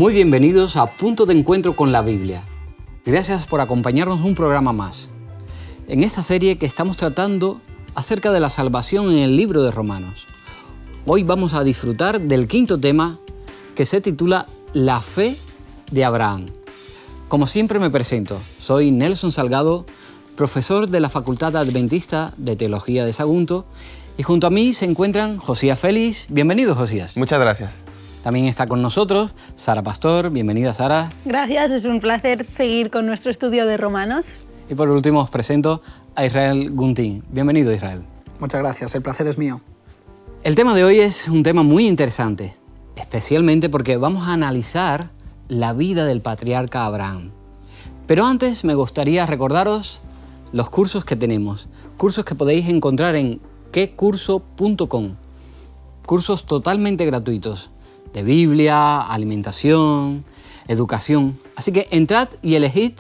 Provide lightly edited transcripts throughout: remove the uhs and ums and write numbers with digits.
Muy bienvenidos a Punto de Encuentro con la Biblia. Gracias por acompañarnos un programa más. En esta serie que estamos tratando acerca de la salvación en el libro de Romanos. Hoy vamos a disfrutar del quinto tema que se titula La fe de Abraham. Como siempre me presento, soy Nelson Salgado, profesor de la Facultad Adventista de Teología de Sagunto, y junto a mí se encuentran Josías Félix. Bienvenido, Josías. Muchas gracias. También está con nosotros Sara Pastor. Bienvenida, Sara. Gracias, es un placer seguir con nuestro estudio de Romanos. Y por último os presento a Israel Guntín. Bienvenido, Israel. Muchas gracias, el placer es mío. El tema de hoy es un tema muy interesante, especialmente porque vamos a analizar la vida del patriarca Abraham. Pero antes me gustaría recordaros los cursos que tenemos, cursos que podéis encontrar en quecurso.com, cursos totalmente gratuitos, de Biblia, alimentación, educación. Así que entrad y elegid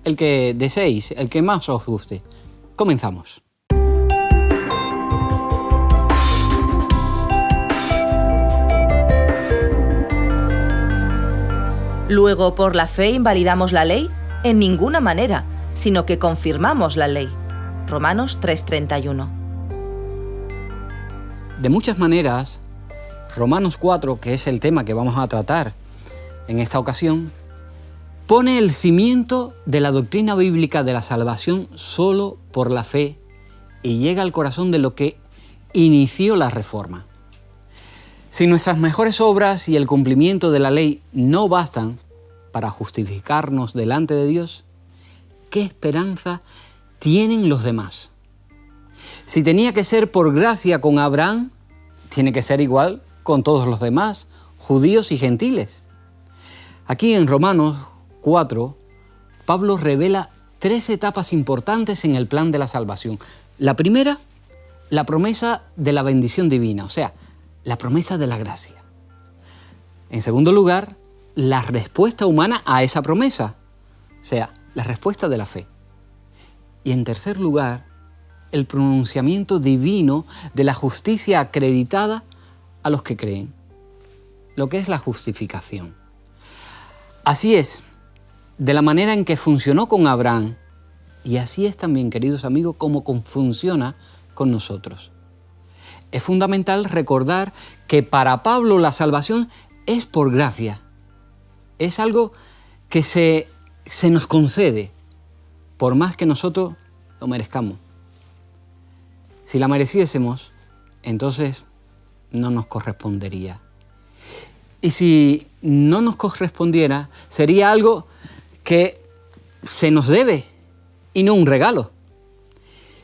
el que deseéis, el que más os guste. Comenzamos. Luego, ¿por la fe invalidamos la ley? En ninguna manera, sino que confirmamos la ley. Romanos 3:31. De muchas maneras, Romanos 4, que es el tema que vamos a tratar en esta ocasión, pone el cimiento de la doctrina bíblica de la salvación solo por la fe y llega al corazón de lo que inició la Reforma. Si nuestras mejores obras y el cumplimiento de la ley no bastan para justificarnos delante de Dios, ¿qué esperanza tienen los demás? Si tenía que ser por gracia con Abraham, tiene que ser igual con todos los demás, judíos y gentiles. Aquí en Romanos 4, Pablo revela 3 etapas importantes en el plan de la salvación. La primera, la promesa de la bendición divina, o sea, la promesa de la gracia. En segundo lugar, la respuesta humana a esa promesa, o sea, la respuesta de la fe. Y en tercer lugar, el pronunciamiento divino de la justicia acreditada a los que creen, lo que es la justificación. Así es, de la manera en que funcionó con Abraham, y así es también, queridos amigos, como funciona con nosotros. Es fundamental recordar que para Pablo la salvación es por gracia. Es algo que se nos concede, por más que nosotros lo merezcamos. Si la mereciésemos, entonces no nos correspondería. Y si no nos correspondiera, sería algo que se nos debe y no un regalo.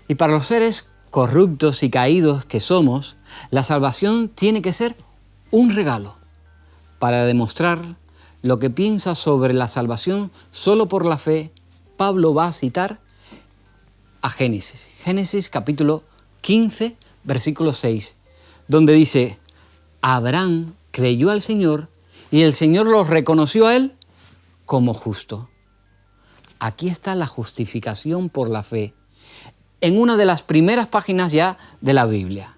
Y para los seres corruptos y caídos que somos, la salvación tiene que ser un regalo. Para demostrar lo que piensa sobre la salvación solo por la fe, Pablo va a citar a Génesis. Génesis capítulo 15, versículo 6, donde dice: Abraham creyó al Señor y el Señor lo reconoció a él como justo. Aquí está la justificación por la fe, en una de las primeras páginas ya de la Biblia.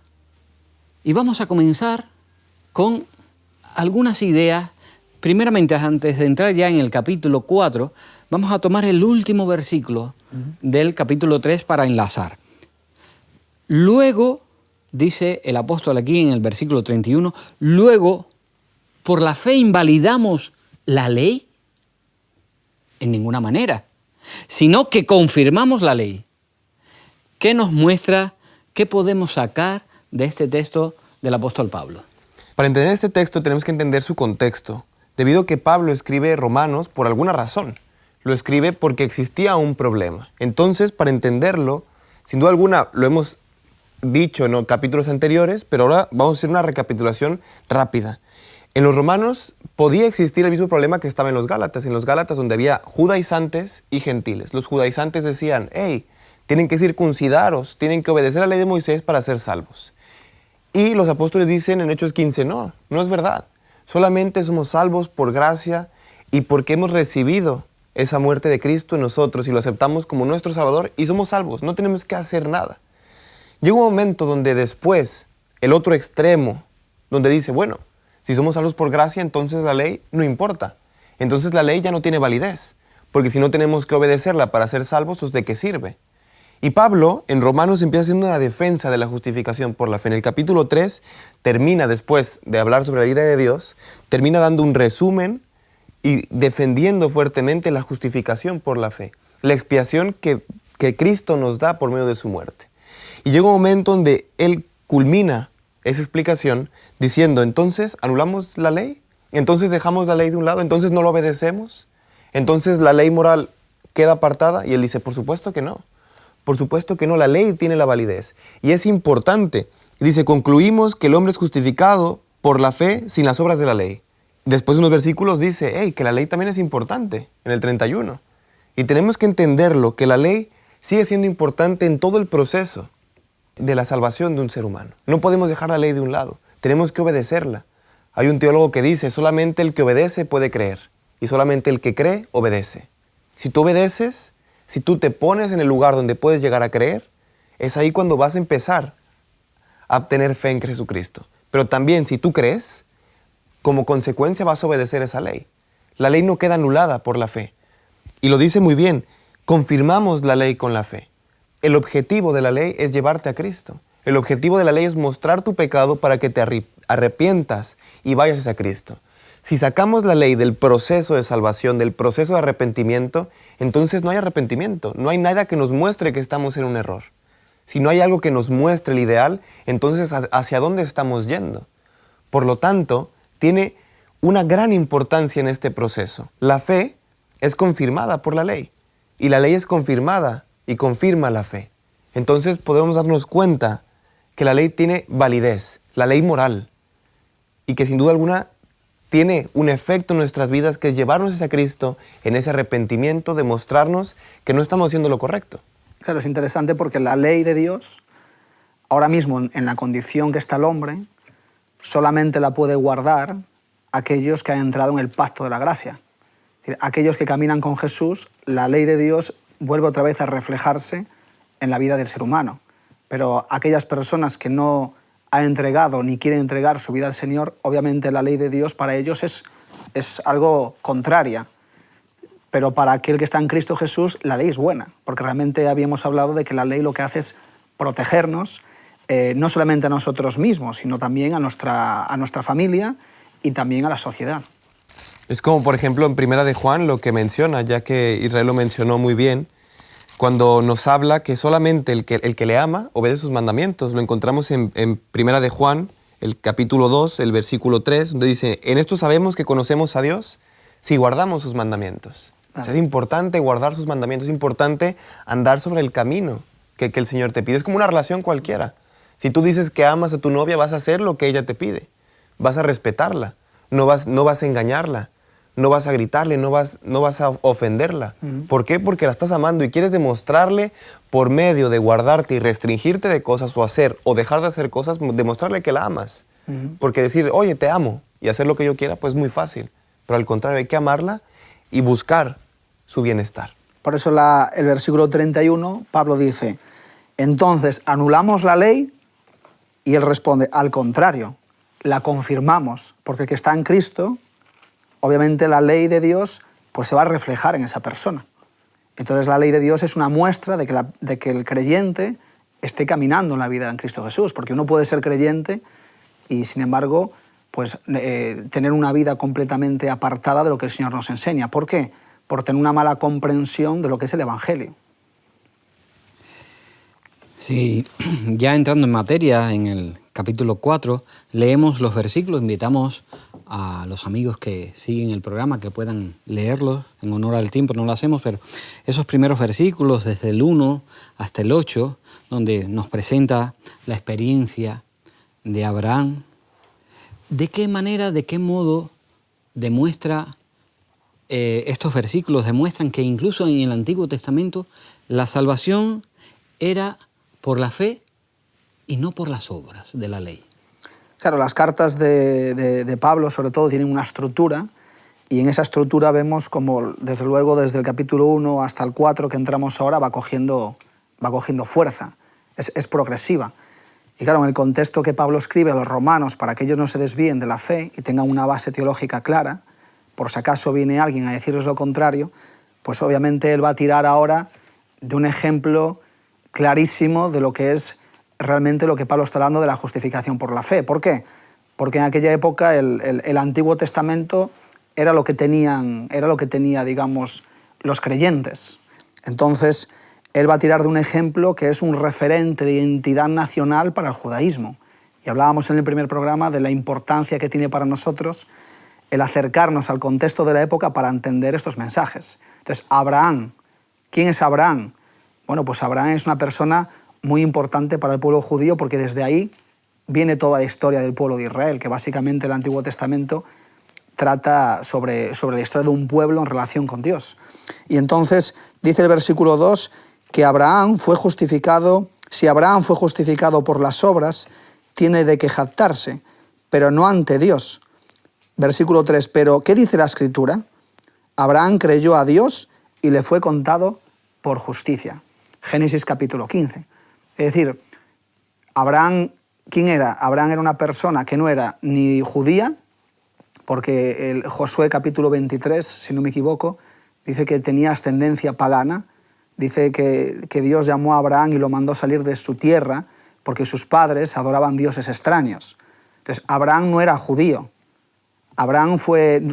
Y vamos a comenzar con algunas ideas. Primeramente, antes de entrar ya en el capítulo 4, vamos a tomar el último versículo del capítulo 3 para enlazar. Luego, dice el apóstol aquí en el versículo 31, luego, ¿por la fe invalidamos la ley? En ninguna manera, sino que confirmamos la ley. ¿Qué nos muestra, qué podemos sacar de este texto del apóstol Pablo? Para entender este texto tenemos que entender su contexto, debido a que Pablo escribe Romanos por alguna razón. Lo escribe porque existía un problema. Entonces, para entenderlo, sin duda alguna lo hemos dicho en los capítulos anteriores, pero ahora vamos a hacer una recapitulación rápida. En los romanos podía existir el mismo problema que estaba en los gálatas donde había judaizantes y gentiles. Los judaizantes decían: hey, tienen que circuncidaros, tienen que obedecer a la ley de Moisés para ser salvos. Y los apóstoles dicen en Hechos 15, no es verdad. Solamente somos salvos por gracia y porque hemos recibido esa muerte de Cristo en nosotros y lo aceptamos como nuestro Salvador y somos salvos, no tenemos que hacer nada. Llega un momento donde después, el otro extremo, donde dice, bueno, Si somos salvos por gracia, entonces la ley no importa. Entonces la ley ya no tiene validez, porque si no tenemos que obedecerla para ser salvos, pues ¿de qué sirve? Y Pablo en Romanos empieza haciendo una defensa de la justificación por la fe. En el capítulo 3 termina, después de hablar sobre la ira de Dios, termina dando un resumen y defendiendo fuertemente la justificación por la fe, la expiación que Cristo nos da por medio de su muerte. Y llega un momento donde él culmina esa explicación diciendo, entonces, ¿anulamos la ley? ¿Entonces dejamos la ley de un lado? ¿Entonces no lo obedecemos? ¿Entonces la ley moral queda apartada? Y él dice, por supuesto que no. Por supuesto que no, la ley tiene la validez. Y es importante. Dice, concluimos que el hombre es justificado por la fe sin las obras de la ley. Después de unos versículos dice, que la ley también es importante, en el 31. Y tenemos que entenderlo, que la ley sigue siendo importante en todo el proceso de la salvación de un ser humano. No podemos dejar la ley de un lado, tenemos que obedecerla. Hay un teólogo que dice, solamente el que obedece puede creer, y solamente el que cree, obedece. Si tú obedeces, si tú te pones en el lugar donde puedes llegar a creer, es ahí cuando vas a empezar a tener fe en Jesucristo. Pero también si tú crees, como consecuencia vas a obedecer esa ley. La ley no queda anulada por la fe. Y lo dice muy bien, confirmamos la ley con la fe. El objetivo de la ley es llevarte a Cristo. El objetivo de la ley es mostrar tu pecado para que te arrepientas y vayas a Cristo. Si sacamos la ley del proceso de salvación, del proceso de arrepentimiento, entonces no hay arrepentimiento. No hay nada que nos muestre que estamos en un error. Si no hay algo que nos muestre el ideal, entonces ¿hacia dónde estamos yendo? Por lo tanto, tiene una gran importancia en este proceso. La fe es confirmada por la ley y la ley es confirmada y confirma la fe. Entonces podemos darnos cuenta que la ley tiene validez, la ley moral, y que sin duda alguna tiene un efecto en nuestras vidas que es llevarnos hacia Cristo en ese arrepentimiento, demostrarnos que no estamos haciendo lo correcto. Claro, es interesante porque la ley de Dios, ahora mismo en la condición que está el hombre, solamente la puede guardar aquellos que han entrado en el pacto de la gracia. Es decir, aquellos que caminan con Jesús, la ley de Dios vuelve otra vez a reflejarse en la vida del ser humano. Pero aquellas personas que no han entregado ni quieren entregar su vida al Señor, obviamente la ley de Dios para ellos es algo contraria. Pero para aquel que está en Cristo Jesús, la ley es buena, porque realmente habíamos hablado de que la ley lo que hace es protegernos, no solamente a nosotros mismos, sino también a nuestra familia y también a la sociedad. Es como, por ejemplo, en Primera de Juan lo que menciona, ya que Israel lo mencionó muy bien, cuando nos habla que solamente el que le ama obedece sus mandamientos. Lo encontramos en Primera de Juan, el capítulo 2, el versículo 3, donde dice, en esto sabemos que conocemos a Dios si guardamos sus mandamientos. O sea, es importante guardar sus mandamientos, es importante andar sobre el camino que el Señor te pide. Es como una relación cualquiera. Si tú dices que amas a tu novia, vas a hacer lo que ella te pide. Vas a respetarla, no vas a engañarla, no vas a gritarle, no vas a ofenderla. ¿Por qué? Porque la estás amando y quieres demostrarle por medio de guardarte y restringirte de cosas o hacer o dejar de hacer cosas, demostrarle que la amas. Porque decir, oye, te amo y hacer lo que yo quiera, pues es muy fácil. Pero al contrario, hay que amarla y buscar su bienestar. Por eso el versículo 31, Pablo dice, entonces, ¿anulamos la ley? Y él responde, al contrario, la confirmamos, porque el que está en Cristo, obviamente la ley de Dios pues se va a reflejar en esa persona. Entonces la ley de Dios es una muestra de que el creyente esté caminando en la vida en Cristo Jesús, porque uno puede ser creyente y sin embargo pues, tener una vida completamente apartada de lo que el Señor nos enseña. ¿Por qué? Por tener una mala comprensión de lo que es el Evangelio. Sí, ya entrando en materia, en el capítulo 4, leemos los versículos, invitamos a los amigos que siguen el programa que puedan leerlos en honor al tiempo, no lo hacemos, pero esos primeros versículos, desde el 1 hasta el 8, donde nos presenta la experiencia de Abraham, ¿de qué manera, de qué modo demuestra estos versículos? Demuestran que incluso en el Antiguo Testamento la salvación era por la fe y no por las obras de la ley. Claro, las cartas de Pablo, sobre todo, tienen una estructura, y en esa estructura vemos como, desde luego, desde el capítulo 1 hasta el 4 que entramos ahora, va cogiendo fuerza, es progresiva. Y claro, en el contexto que Pablo escribe a los romanos para que ellos no se desvíen de la fe y tengan una base teológica clara, por si acaso viene alguien a decirles lo contrario, pues obviamente él va a tirar ahora de un ejemplo clarísimo de lo que es realmente lo que Pablo está hablando de la justificación por la fe. ¿Por qué? Porque en aquella época el Antiguo Testamento era lo que tenía, digamos, los creyentes. Entonces, él va a tirar de un ejemplo que es un referente de identidad nacional para el judaísmo. Y hablábamos en el primer programa de la importancia que tiene para nosotros el acercarnos al contexto de la época para entender estos mensajes. Entonces, Abraham, ¿quién es Abraham? Bueno, pues Abraham es una persona muy importante para el pueblo judío porque desde ahí viene toda la historia del pueblo de Israel, que básicamente el Antiguo Testamento trata sobre la historia de un pueblo en relación con Dios. Y entonces dice el versículo 2 que Abraham fue justificado, si Abraham fue justificado por las obras, tiene de qué jactarse, pero no ante Dios. Versículo 3, pero ¿qué dice la Escritura? Abraham creyó a Dios y le fue contado por justicia. Génesis capítulo 15. Es decir, Abraham, ¿quién era? Abraham era una persona que no era ni judía, porque el Josué capítulo 23, si no me equivoco, dice que tenía ascendencia pagana, dice que Dios llamó a Abraham y lo mandó salir de su tierra porque sus padres adoraban dioses extraños. Entonces, Abraham no era judío. Abraham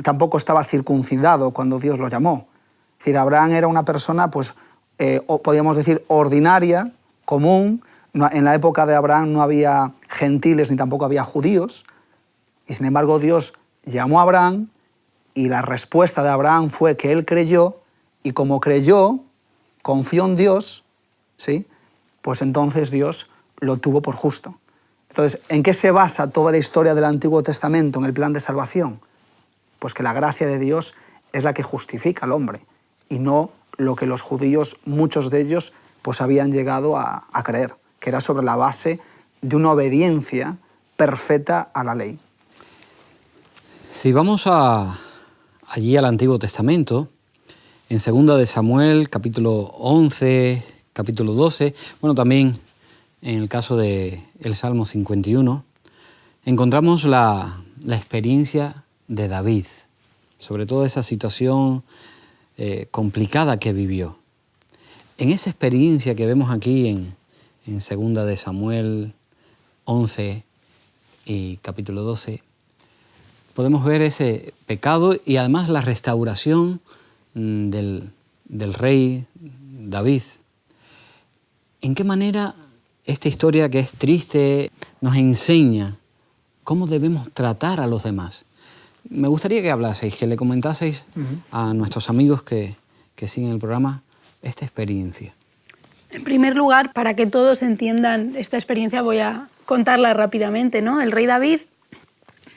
tampoco estaba circuncidado cuando Dios lo llamó. Es decir, Abraham era una persona, pues, podríamos decir, ordinaria, común. En la época de Abraham no había gentiles ni tampoco había judíos. Y sin embargo, Dios llamó a Abraham y la respuesta de Abraham fue que él creyó y como creyó, confió en Dios, ¿sí? Pues entonces Dios lo tuvo por justo. Entonces, ¿en qué se basa toda la historia del Antiguo Testamento en el plan de salvación? Pues que la gracia de Dios es la que justifica al hombre y no lo que los judíos, muchos de ellos, pues habían llegado a creer, que era sobre la base de una obediencia perfecta a la ley. Si vamos allí al Antiguo Testamento, en 2 de Samuel, capítulo 11, capítulo 12, bueno, también en el caso del Salmo 51, encontramos la experiencia de David, sobre todo esa situación complicada que vivió. En esa experiencia que vemos aquí en 2 de Samuel 11 y capítulo 12, podemos ver ese pecado y además la restauración del rey David. ¿En qué manera esta historia, que es triste, nos enseña cómo debemos tratar a los demás? Me gustaría que hablaseis, que le comentaseis a nuestros amigos que siguen el programa esta experiencia. En primer lugar, para que todos entiendan esta experiencia, voy a contarla rápidamente, ¿no? El rey David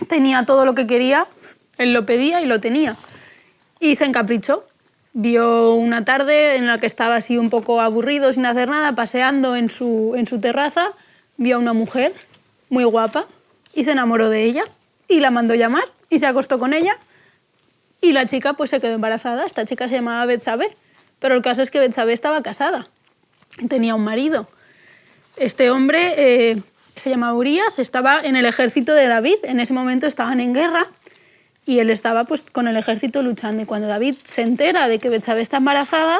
tenía todo lo que quería, él lo pedía y lo tenía. Y se encaprichó. Vio una tarde en la que estaba así un poco aburrido, sin hacer nada, paseando en su terraza, vio a una mujer muy guapa y se enamoró de ella y la mandó llamar y se acostó con ella y la chica pues se quedó embarazada. Esta chica se llamaba Betsabé, pero el caso es que Betsabé estaba casada, tenía un marido. Este hombre se llamaba Urías, estaba en el ejército de David, en ese momento estaban en guerra y él estaba pues con el ejército luchando. Y cuando David se entera de que Betsabé está embarazada,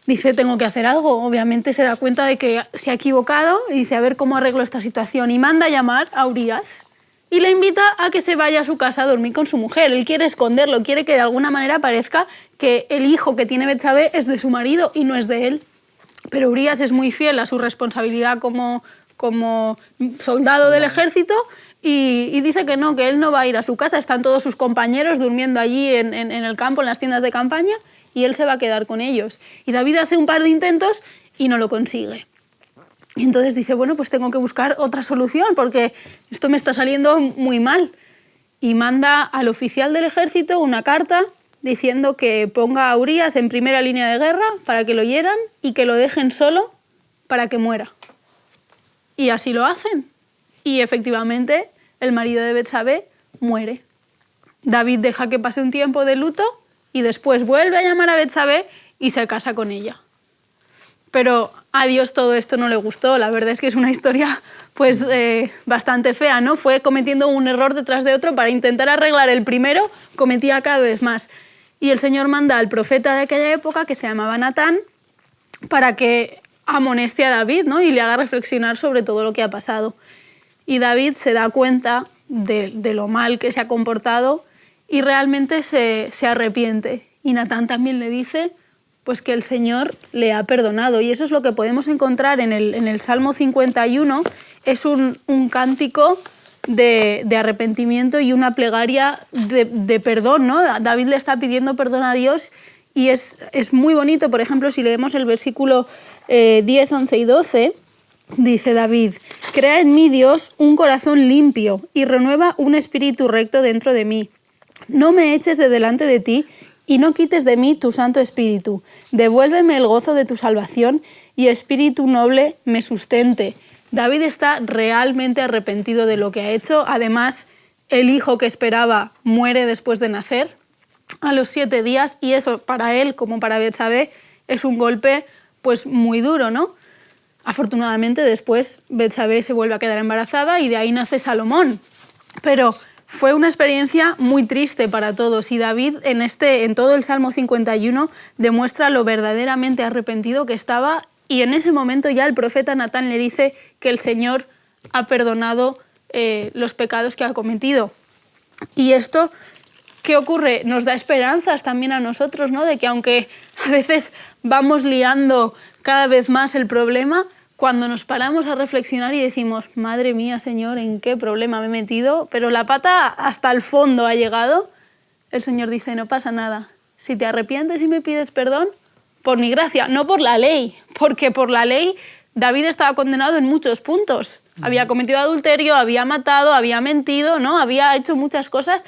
dice, tengo que hacer algo. Obviamente se da cuenta de que se ha equivocado y dice, a ver cómo arreglo esta situación. Y manda a llamar a Urías y le invita a que se vaya a su casa a dormir con su mujer. Él quiere esconderlo, quiere que de alguna manera parezca que el hijo que tiene Betsabé es de su marido y no es de él. Pero Urías es muy fiel a su responsabilidad como soldado del ejército y dice que no, que él no va a ir a su casa. Están todos sus compañeros durmiendo allí en el campo, en las tiendas de campaña, y él se va a quedar con ellos. Y David hace un par de intentos y no lo consigue. Y entonces dice, bueno, pues tengo que buscar otra solución porque esto me está saliendo muy mal. Y manda al oficial del ejército una carta diciendo que ponga a Urías en primera línea de guerra para que lo hieran y que lo dejen solo para que muera. Y así lo hacen. Y efectivamente el marido de Betsabé muere. David deja que pase un tiempo de luto y después vuelve a llamar a Betsabé y se casa con ella. Pero a Dios todo esto no le gustó. La verdad es que es una historia pues, bastante fea, ¿no? Fue cometiendo un error detrás de otro para intentar arreglar el primero, cometía cada vez más. Y el Señor manda al profeta de aquella época, que se llamaba Natán, para que amoneste a David, ¿no? Y le haga reflexionar sobre todo lo que ha pasado. Y David se da cuenta de lo mal que se ha comportado y realmente se arrepiente. Y Natán también le dice pues, que el Señor le ha perdonado. Y eso es lo que podemos encontrar en el Salmo 51. Es un cántico de arrepentimiento y una plegaria de perdón, ¿no? David le está pidiendo perdón a Dios y es muy bonito. Por ejemplo, si leemos el versículo 10, 11 y 12, dice David: «Crea en mí, Dios, un corazón limpio y renueva un espíritu recto dentro de mí. No me eches de delante de ti y no quites de mí tu Santo Espíritu. Devuélveme el gozo de tu salvación y espíritu noble me sustente». David está realmente arrepentido de lo que ha hecho. Además, el hijo que esperaba muere después de nacer a los 7 días y eso para él, como para Betsabé, es un golpe pues, muy duro, ¿no? Afortunadamente después Betsabé se vuelve a quedar embarazada y de ahí nace Salomón. Pero fue una experiencia muy triste para todos y David en todo el Salmo 51 demuestra lo verdaderamente arrepentido que estaba y en ese momento ya el profeta Natán le dice que el Señor ha perdonado los pecados que ha cometido. Y esto, ¿qué ocurre? Nos da esperanzas también a nosotros, ¿no? De que aunque a veces vamos liando cada vez más el problema, cuando nos paramos a reflexionar y decimos, madre mía, Señor, ¿en qué problema me he metido? Pero la pata hasta el fondo ha llegado, el Señor dice, no pasa nada. Si te arrepientes y me pides perdón, por mi gracia, no por la ley, porque por la ley David estaba condenado en muchos puntos. Había cometido adulterio, había matado, había mentido, ¿no? Había hecho muchas cosas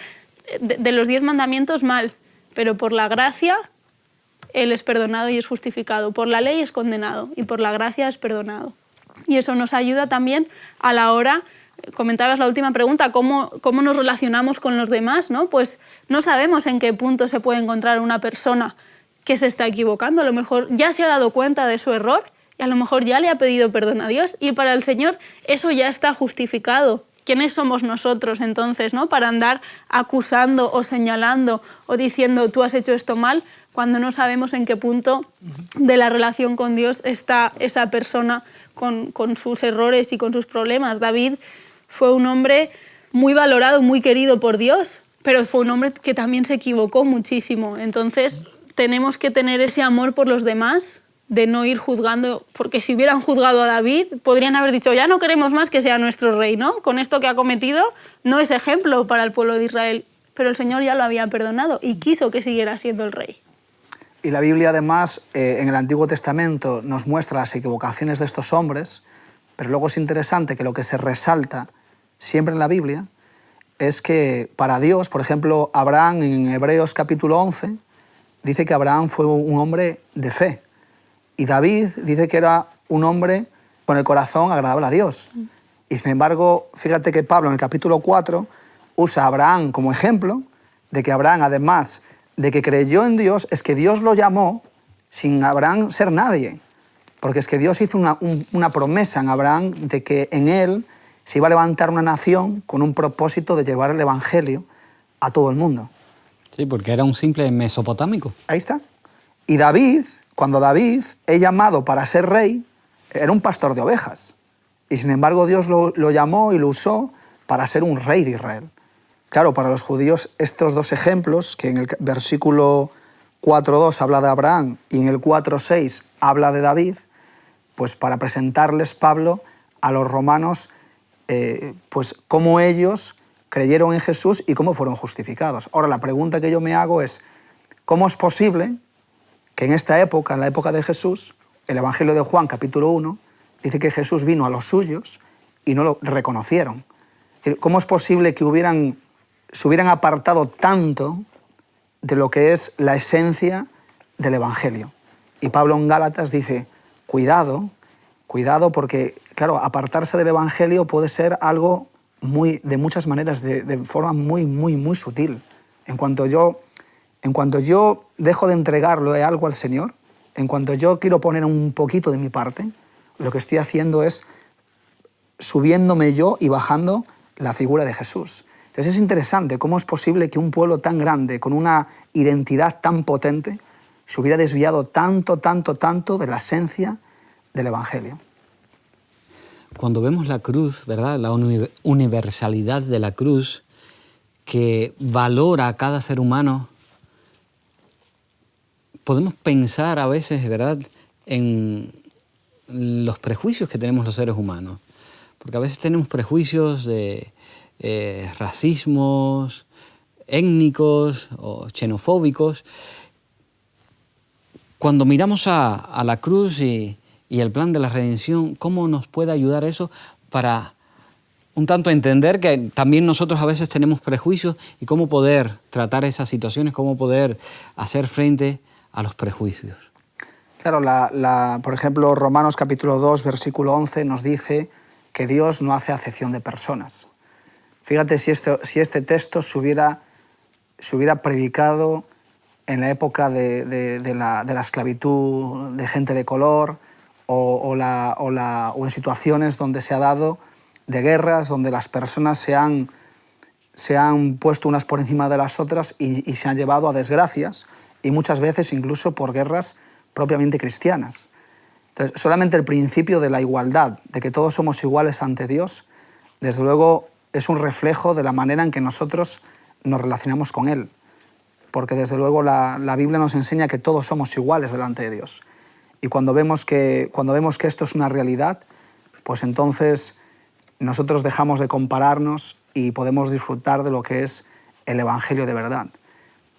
de los 10 mandamientos mal. Pero por la gracia, él es perdonado y es justificado. Por la ley es condenado y por la gracia es perdonado. Y eso nos ayuda también a la hora, comentabas la última pregunta, ¿cómo nos relacionamos con los demás? ¿No? Pues no sabemos en qué punto se puede encontrar una persona que se está equivocando. A lo mejor ya se ha dado cuenta de su error y a lo mejor ya le ha pedido perdón a Dios y para el Señor eso ya está justificado. ¿Quiénes somos nosotros entonces, ¿no? Para andar acusando o señalando o diciendo tú has hecho esto mal cuando no sabemos en qué punto de la relación con Dios está esa persona con sus errores y con sus problemas? David fue un hombre muy valorado, muy querido por Dios, pero fue un hombre que también se equivocó muchísimo. Entonces tenemos que tener ese amor por los demás, de no ir juzgando, porque si hubieran juzgado a David, podrían haber dicho, ya no queremos más que sea nuestro rey, ¿no? Con esto que ha cometido, no es ejemplo para el pueblo de Israel, pero el Señor ya lo había perdonado y quiso que siguiera siendo el rey. Y la Biblia, además, en el Antiguo Testamento nos muestra las equivocaciones de estos hombres, pero luego es interesante que lo que se resalta siempre en la Biblia es que para Dios, por ejemplo, Abraham en Hebreos capítulo 11, dice que Abraham fue un hombre de fe. Y David dice que era un hombre con el corazón agradable a Dios. Y sin embargo, fíjate que Pablo en el capítulo 4 usa a Abraham como ejemplo de que Abraham, además de que creyó en Dios, es que Dios lo llamó sin Abraham ser nadie. Porque es que Dios hizo una promesa en Abraham de que en él se iba a levantar una nación con un propósito de llevar el evangelio a todo el mundo. Sí, porque era un simple mesopotámico. Ahí está. Y David, cuando David es llamado para ser rey, era un pastor de ovejas. Y sin embargo Dios lo llamó y lo usó para ser un rey de Israel. Claro, para los judíos estos dos ejemplos, que en el versículo 4.2 habla de Abraham y en el 4.6 habla de David, pues para presentarles Pablo a los romanos, pues cómo ellos creyeron en Jesús y cómo fueron justificados. Ahora, la pregunta que yo me hago es, ¿cómo es posible que en esta época, en la época de Jesús, el Evangelio de Juan, capítulo 1, dice que Jesús vino a los suyos y no lo reconocieron? Es decir, ¿cómo es posible que se hubieran apartado tanto de lo que es la esencia del Evangelio? Y Pablo en Gálatas dice, cuidado porque, claro, apartarse del Evangelio puede ser algo de muchas maneras, de forma muy, muy, muy sutil. En cuanto yo dejo de entregarlo algo al Señor, En cuanto yo quiero poner un poquito de mi parte, lo que estoy haciendo es subiéndome yo y bajando la figura de Jesús. Entonces es interesante cómo es posible que un pueblo tan grande, con una identidad tan potente, se hubiera desviado tanto de la esencia del Evangelio. Cuando vemos la cruz, ¿verdad?, la universalidad de la cruz, que valora a cada ser humano, podemos pensar a veces, ¿verdad?, en los prejuicios que tenemos los seres humanos. Porque a veces tenemos prejuicios de racismos, étnicos o xenofóbicos. Cuando miramos a la cruz y el plan de la redención, ¿cómo nos puede ayudar eso para un tanto entender que también nosotros a veces tenemos prejuicios y cómo poder tratar esas situaciones, cómo poder hacer frente a los prejuicios? Claro, por ejemplo, Romanos capítulo 2, versículo 11 nos dice que Dios no hace acepción de personas. Fíjate si este texto se hubiera predicado en la época de la esclavitud de gente de color o en situaciones donde se ha dado de guerras, donde las personas se han puesto unas por encima de las otras y se han llevado a desgracias, y muchas veces incluso por guerras propiamente cristianas. Entonces, solamente el principio de la igualdad, de que todos somos iguales ante Dios, desde luego es un reflejo de la manera en que nosotros nos relacionamos con Él. Porque desde luego la Biblia nos enseña que todos somos iguales delante de Dios. Y cuando vemos que esto es una realidad, pues entonces nosotros dejamos de compararnos y podemos disfrutar de lo que es el Evangelio de verdad.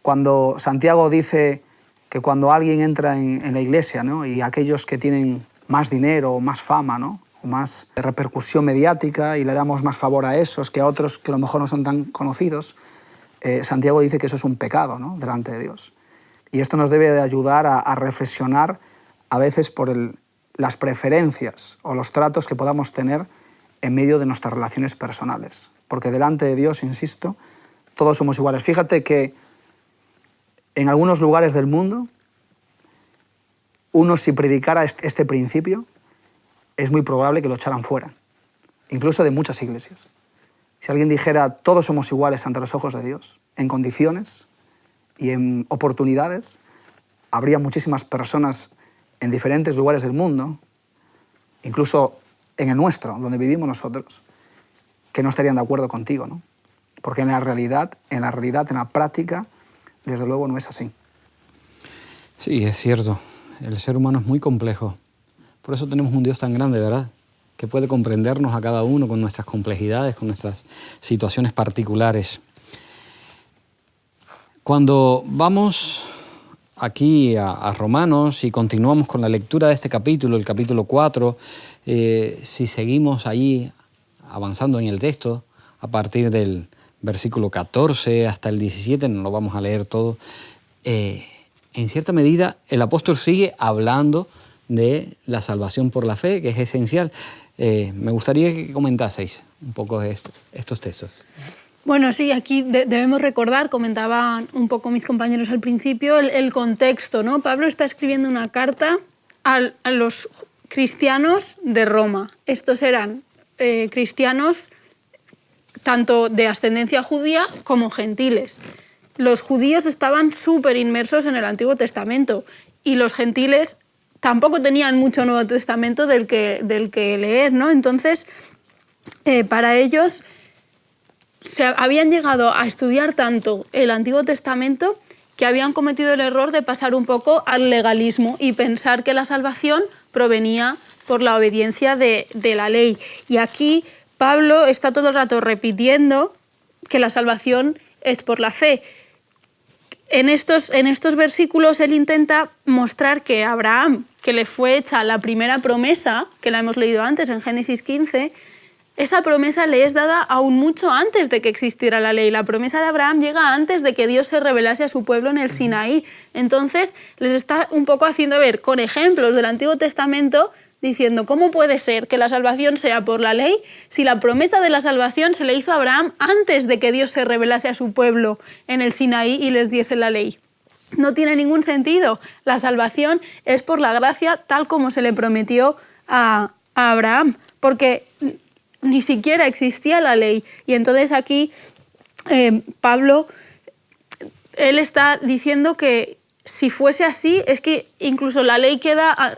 Cuando Santiago dice que cuando alguien entra en la iglesia, ¿no?, y aquellos que tienen más dinero o más fama, ¿no?, o más repercusión mediática, y le damos más favor a esos que a otros que a lo mejor no son tan conocidos, Santiago dice que eso es un pecado, ¿no?, delante de Dios. Y esto nos debe de ayudar a reflexionar a veces por las preferencias o los tratos que podamos tener en medio de nuestras relaciones personales. Porque delante de Dios, insisto, todos somos iguales. Fíjate que en algunos lugares del mundo, uno si predicara este principio, es muy probable que lo echaran fuera, incluso de muchas iglesias. Si alguien dijera todos somos iguales ante los ojos de Dios, en condiciones y en oportunidades, habría muchísimas personas en diferentes lugares del mundo, incluso en el nuestro, donde vivimos nosotros, que no estarían de acuerdo contigo, ¿no? Porque en la realidad, en la práctica, desde luego no es así. Sí, es cierto. El ser humano es muy complejo. Por eso tenemos un Dios tan grande, ¿verdad?, que puede comprendernos a cada uno con nuestras complejidades, con nuestras situaciones particulares. Cuando vamos aquí a Romanos y continuamos con la lectura de este capítulo, el capítulo 4, si seguimos allí avanzando en el texto, a partir del versículo 14 hasta el 17, no lo vamos a leer todo, en cierta medida el apóstol sigue hablando de la salvación por la fe, que es esencial. Me gustaría que comentaseis un poco estos textos. Bueno, sí, aquí debemos recordar, comentaban un poco mis compañeros al principio, el contexto, ¿no? Pablo está escribiendo una carta a los cristianos de Roma. Estos eran cristianos tanto de ascendencia judía como gentiles. Los judíos estaban súper inmersos en el Antiguo Testamento y los gentiles tampoco tenían mucho Nuevo Testamento del que leer, ¿no? Entonces, para ellos habían llegado a estudiar tanto el Antiguo Testamento que habían cometido el error de pasar un poco al legalismo y pensar que la salvación provenía por la obediencia de la ley. Y aquí Pablo está todo el rato repitiendo que la salvación es por la fe. En estos versículos él intenta mostrar que Abraham, que le fue hecha la primera promesa, que la hemos leído antes en Génesis 15, esa promesa le es dada aún mucho antes de que existiera la ley. La promesa de Abraham llega antes de que Dios se revelase a su pueblo en el Sinaí. Entonces les está un poco haciendo ver con ejemplos del Antiguo Testamento, diciendo cómo puede ser que la salvación sea por la ley si la promesa de la salvación se le hizo a Abraham antes de que Dios se revelase a su pueblo en el Sinaí y les diese la ley. no tiene ningún sentido. La salvación es por la gracia tal como se le prometió a Abraham, porque ni siquiera existía la ley. Y entonces aquí Pablo, él está diciendo que si fuese así, es que incluso la ley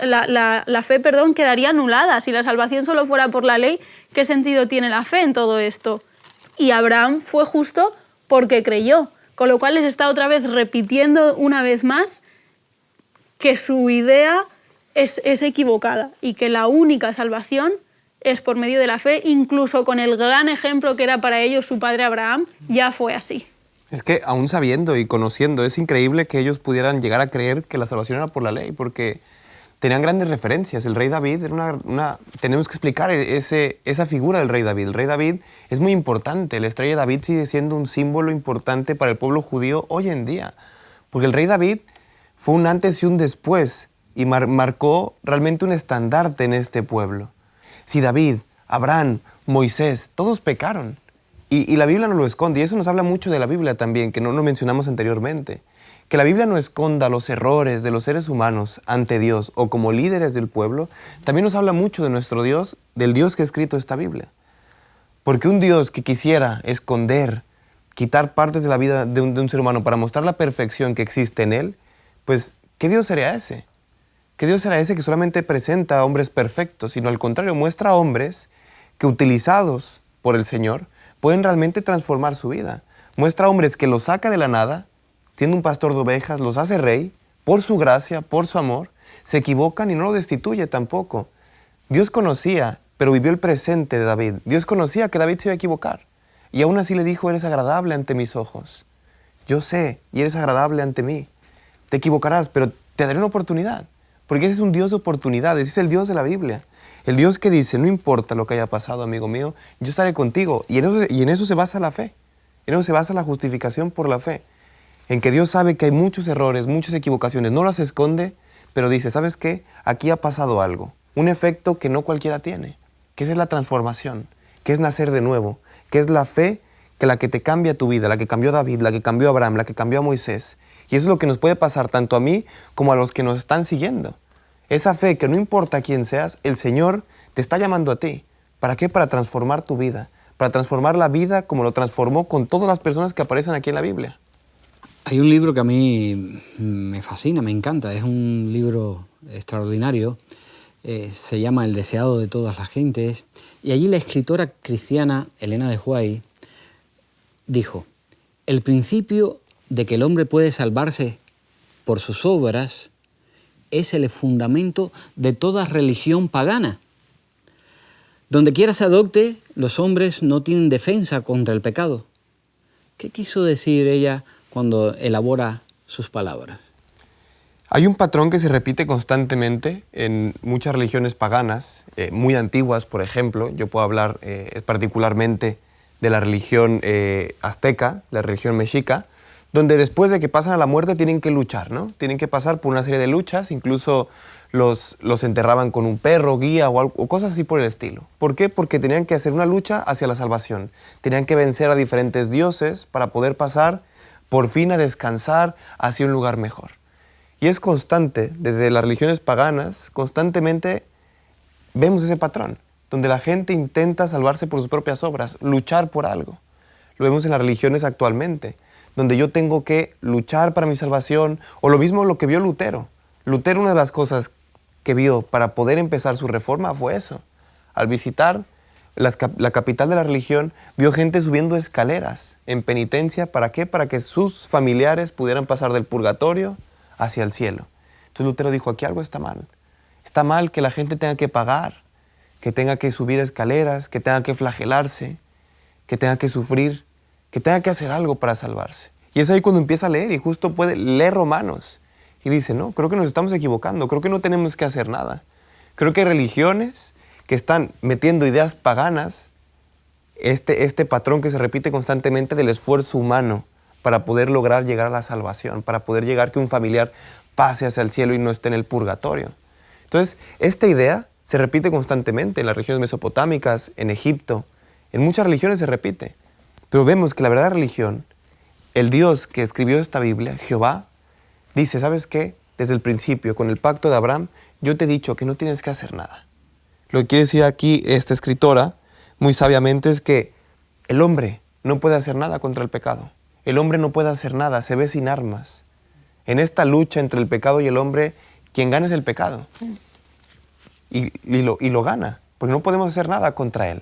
la fe, quedaría anulada. Si la salvación solo fuera por la ley, ¿qué sentido tiene la fe en todo esto? Y Abraham fue justo porque creyó, con lo cual les está otra vez repitiendo una vez más que su idea es equivocada y que la única salvación es por medio de la fe, incluso con el gran ejemplo que era para ellos su padre Abraham, ya fue así. Es que aún sabiendo y conociendo, es increíble que ellos pudieran llegar a creer que la salvación era por la ley, porque tenían grandes referencias. El rey David era tenemos que explicar esa figura del rey David. El rey David es muy importante. La estrella de David sigue siendo un símbolo importante para el pueblo judío hoy en día, porque el rey David fue un antes y un después y marcó realmente un estandarte en este pueblo. Si David, Abraham, Moisés, todos pecaron. Y la Biblia no lo esconde, y eso nos habla mucho de la Biblia también, que no lo mencionamos anteriormente. Que la Biblia no esconda los errores de los seres humanos ante Dios o como líderes del pueblo, también nos habla mucho de nuestro Dios, del Dios que ha escrito esta Biblia. Porque un Dios que quisiera esconder, quitar partes de la vida de un ser humano para mostrar la perfección que existe en él, pues, ¿qué Dios sería ese? ¿Qué Dios será ese que solamente presenta a hombres perfectos, sino al contrario, muestra a hombres que utilizados por el Señor pueden realmente transformar su vida? Muestra a hombres que los saca de la nada, siendo un pastor de ovejas, los hace rey, por su gracia, por su amor, se equivocan y no lo destituye tampoco. Dios conocía, pero vivió el presente de David. Dios conocía que David se iba a equivocar, y aún así le dijo, eres agradable ante mis ojos. Yo sé, y eres agradable ante mí. Te equivocarás, pero te daré una oportunidad. Porque ese es un Dios de oportunidades, ese es el Dios de la Biblia. El Dios que dice, no importa lo que haya pasado, amigo mío, yo estaré contigo. Y en eso se basa la fe. En eso se basa la justificación por la fe. En que Dios sabe que hay muchos errores, muchas equivocaciones, no las esconde, pero dice, ¿sabes qué? Aquí ha pasado algo. Un efecto que no cualquiera tiene. Que esa es la transformación, que es nacer de nuevo, que es la fe que la que te cambia tu vida, la que cambió a David, la que cambió a Abraham, la que cambió a Moisés. Y eso es lo que nos puede pasar tanto a mí como a los que nos están siguiendo. Esa fe que no importa quién seas, el Señor te está llamando a ti. ¿Para qué? Para transformar tu vida. Para transformar la vida como lo transformó con todas las personas que aparecen aquí en la Biblia. Hay un libro que a mí me fascina, me encanta. Es un libro extraordinario. Se llama El deseado de todas las gentes. Y allí la escritora cristiana Elena de White dijo, el principio de que el hombre puede salvarse por sus obras es el fundamento de toda religión pagana. Donde quiera se adopte, los hombres no tienen defensa contra el pecado. ¿Qué quiso decir ella cuando elabora sus palabras? Hay un patrón que se repite constantemente en muchas religiones paganas, muy antiguas, por ejemplo. Yo puedo hablar particularmente de la religión azteca, la religión mexica, donde después de que pasan a la muerte tienen que luchar, ¿no? Tienen que pasar por una serie de luchas, incluso los enterraban con un perro, guía o cosas así por el estilo. ¿Por qué? Porque tenían que hacer una lucha hacia la salvación. Tenían que vencer a diferentes dioses para poder pasar por fin a descansar hacia un lugar mejor. Y es constante, desde las religiones paganas, constantemente vemos ese patrón, donde la gente intenta salvarse por sus propias obras, luchar por algo. Lo vemos en las religiones actualmente, donde yo tengo que luchar para mi salvación, o lo mismo lo que vio Lutero. Lutero, una de las cosas que vio para poder empezar su reforma fue eso. Al visitar la capital de la religión, vio gente subiendo escaleras en penitencia. ¿Para qué? Para que sus familiares pudieran pasar del purgatorio hacia el cielo. Entonces Lutero dijo, aquí algo está mal. Está mal que la gente tenga que pagar, que tenga que subir escaleras, que tenga que flagelarse, que tenga que sufrir, que tenga que hacer algo para salvarse. Y es ahí cuando empieza a leer y justo puede leer Romanos. Y dice, no, creo que nos estamos equivocando, creo que no tenemos que hacer nada. Creo que hay religiones que están metiendo ideas paganas, este patrón que se repite constantemente del esfuerzo humano para poder lograr llegar a la salvación, para poder llegar que un familiar pase hacia el cielo y no esté en el purgatorio. Entonces, esta idea se repite constantemente en las regiones mesopotámicas, en Egipto, en muchas religiones se repite. Pero vemos que la verdadera religión, el Dios que escribió esta Biblia, Jehová, dice, ¿sabes qué? Desde el principio, con el pacto de Abraham, yo te he dicho que no tienes que hacer nada. Lo que quiere decir aquí esta escritora, muy sabiamente, es que el hombre no puede hacer nada contra el pecado. El hombre no puede hacer nada, se ve sin armas. En esta lucha entre el pecado y el hombre, quien gana es el pecado. Y lo gana, porque no podemos hacer nada contra él.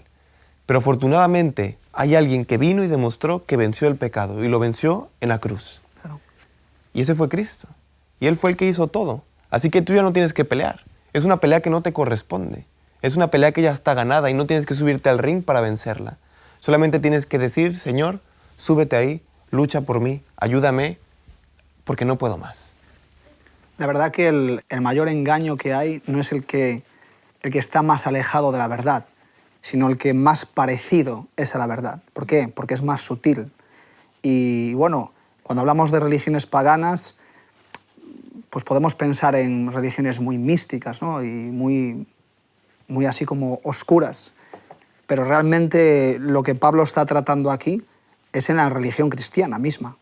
Pero afortunadamente hay alguien que vino y demostró que venció el pecado, y lo venció en la cruz. Claro. Y ese fue Cristo. Y Él fue el que hizo todo. Así que tú ya no tienes que pelear. Es una pelea que no te corresponde. Es una pelea que ya está ganada y no tienes que subirte al ring para vencerla. Solamente tienes que decir, Señor, súbete ahí, lucha por mí, ayúdame, porque no puedo más. La verdad que el mayor engaño que hay no es el que está más alejado de la verdad, sino el que más parecido es a la verdad. ¿Por qué? Porque es más sutil. Y bueno, cuando hablamos de religiones paganas, pues podemos pensar en religiones muy místicas, ¿no? Y muy así como oscuras. Pero realmente lo que Pablo está tratando aquí es en la religión cristiana misma.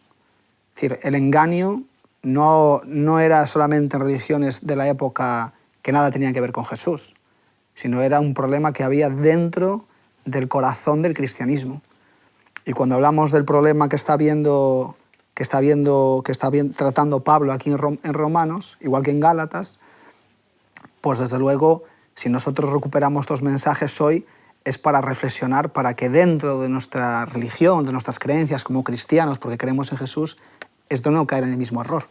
Es decir, el engaño no era solamente en religiones de la época que nada tenían que ver con Jesús, sino era un problema que había dentro del corazón del cristianismo. Y cuando hablamos del problema que está tratando Pablo aquí en Romanos, igual que en Gálatas, pues desde luego, si nosotros recuperamos estos mensajes hoy, es para reflexionar, para que dentro de nuestra religión, de nuestras creencias como cristianos, porque creemos en Jesús, es de no caer en el mismo error.